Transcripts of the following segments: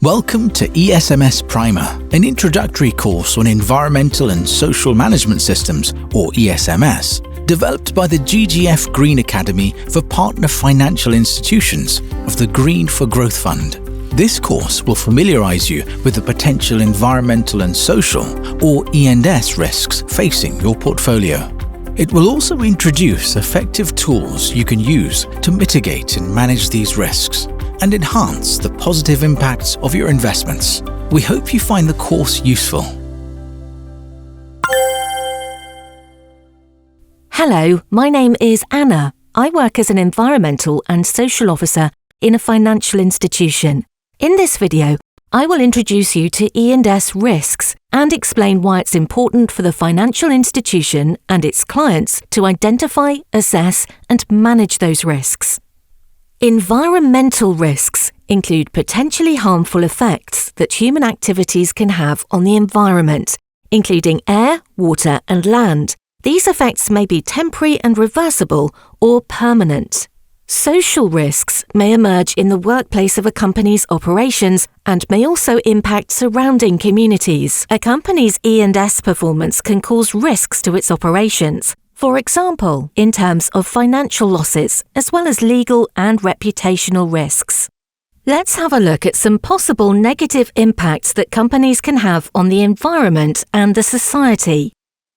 Welcome to ESMS Primer, an introductory course on Environmental and Social Management Systems, or ESMS, developed by the GGF Green Academy for partner financial institutions of the Green for Growth Fund. This course will familiarise you with the potential environmental and social, or E&S, risks facing your portfolio. It will also introduce effective tools you can use to mitigate and manage these risks and enhance the positive impacts of your investments. We hope you find the course useful. Hello, my name is Anna. I work as an environmental and social officer in a financial institution. In this video, I will introduce you to E&S risks and explain why it's important for the financial institution and its clients to identify, assess, and manage those risks. Environmental risks include potentially harmful effects that human activities can have on the environment, including air, water, and land. These effects may be temporary and reversible or permanent. Social risks may emerge in the workplace of a company's operations and may also impact surrounding communities. A company's E&S performance can cause risks to its operations. For example, in terms of financial losses, as well as legal and reputational risks. Let's have a look at some possible negative impacts that companies can have on the environment and the society.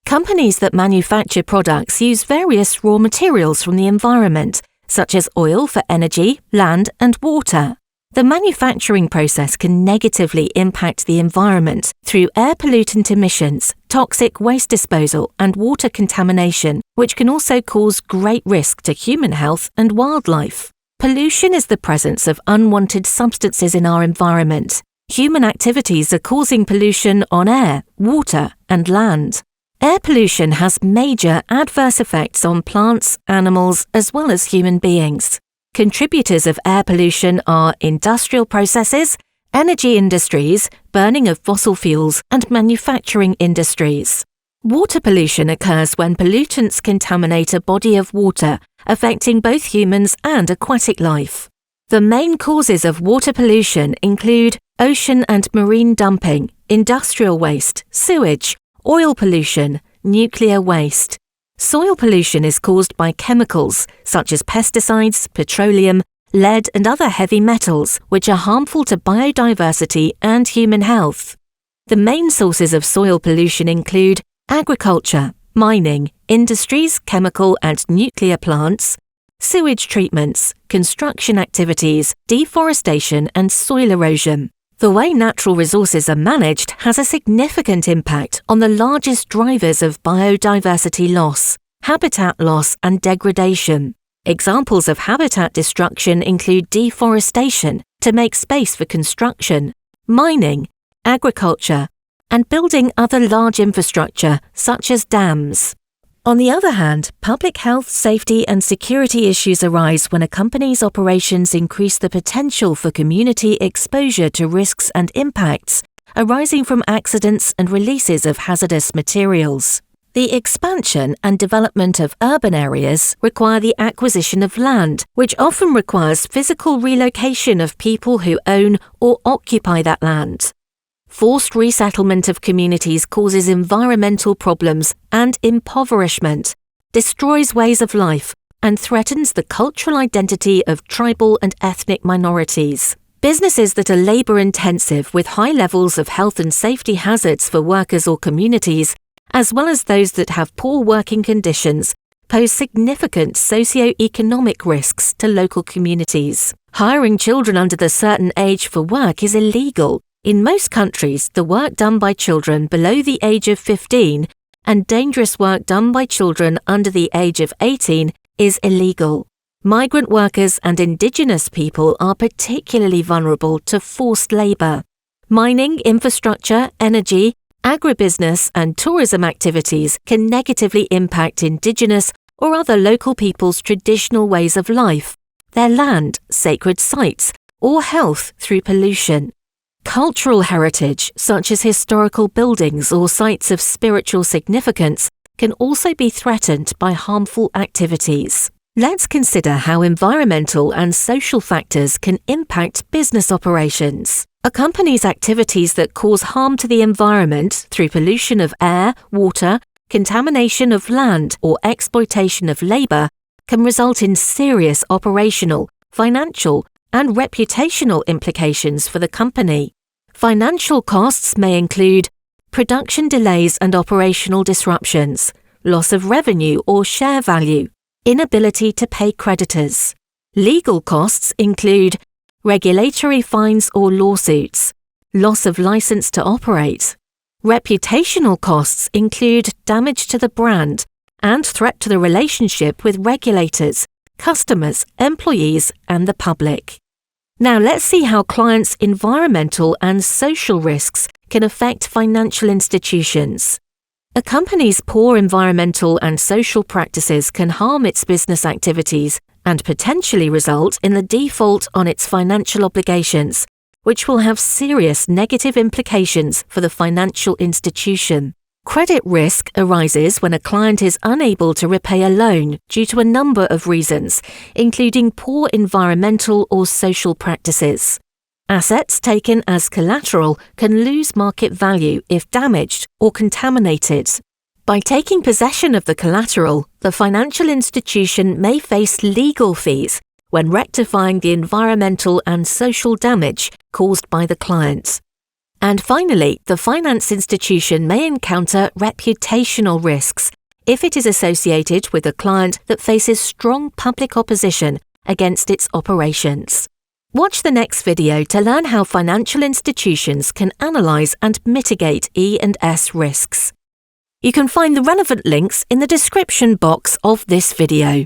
Companies that manufacture products use various raw materials from the environment, such as oil for energy, land, and water. The manufacturing process can negatively impact the environment through air pollutant emissions, toxic waste disposal, and water contamination, which can also cause great risk to human health and wildlife. Pollution is the presence of unwanted substances in our environment. Human activities are causing pollution on air, water, and land. Air pollution has major adverse effects on plants, animals, as well as human beings. Contributors of air pollution are industrial processes, energy industries, burning of fossil fuels, and manufacturing industries. Water pollution occurs when pollutants contaminate a body of water, affecting both humans and aquatic life. The main causes of water pollution include ocean and marine dumping, industrial waste, sewage, oil pollution, nuclear waste. Soil pollution is caused by chemicals such as pesticides, petroleum, lead, and other heavy metals, which are harmful to biodiversity and human health. The main sources of soil pollution include agriculture, mining, industries, chemical and nuclear plants, sewage treatments, construction activities, deforestation, and soil erosion. The way natural resources are managed has a significant impact on the largest drivers of biodiversity loss, habitat loss, and degradation. Examples of habitat destruction include deforestation to make space for construction, mining, agriculture, and building other large infrastructure such as dams. On the other hand, public health, safety, and security issues arise when a company's operations increase the potential for community exposure to risks and impacts arising from accidents and releases of hazardous materials. The expansion and development of urban areas require the acquisition of land, which often requires physical relocation of people who own or occupy that land. Forced resettlement of communities causes environmental problems and impoverishment, destroys ways of life, and threatens the cultural identity of tribal and ethnic minorities. Businesses that are labour-intensive with high levels of health and safety hazards for workers or communities, as well as those that have poor working conditions, pose significant socio-economic risks to local communities. Hiring children under the certain age for work is illegal. In most countries, the work done by children below the age of 15 and dangerous work done by children under the age of 18 is illegal. Migrant workers and indigenous people are particularly vulnerable to forced labour. Mining, infrastructure, energy, agribusiness, and tourism activities can negatively impact indigenous or other local people's traditional ways of life, their land, sacred sites, or health through pollution. Cultural heritage, such as historical buildings or sites of spiritual significance, can also be threatened by harmful activities. Let's consider how environmental and social factors can impact business operations. A company's activities that cause harm to the environment through pollution of air, water, contamination of land, or exploitation of labour can result in serious operational, financial, and reputational implications for the company. Financial costs may include production delays and operational disruptions, loss of revenue or share value, inability to pay creditors. Legal costs include regulatory fines or lawsuits, loss of license to operate. Reputational costs include damage to the brand and threat to the relationship with regulators, customers, employees, and the public. Now let's see how clients' environmental and social risks can affect financial institutions. A company's poor environmental and social practices can harm its business activities and potentially result in the default on its financial obligations, which will have serious negative implications for the financial institution. Credit risk arises when a client is unable to repay a loan due to a number of reasons, including poor environmental or social practices. Assets taken as collateral can lose market value if damaged or contaminated. By taking possession of the collateral, the financial institution may face legal fees when rectifying the environmental and social damage caused by the client. And finally, the finance institution may encounter reputational risks if it is associated with a client that faces strong public opposition against its operations. Watch the next video to learn how financial institutions can analyse and mitigate E&S risks. You can find the relevant links in the description box of this video.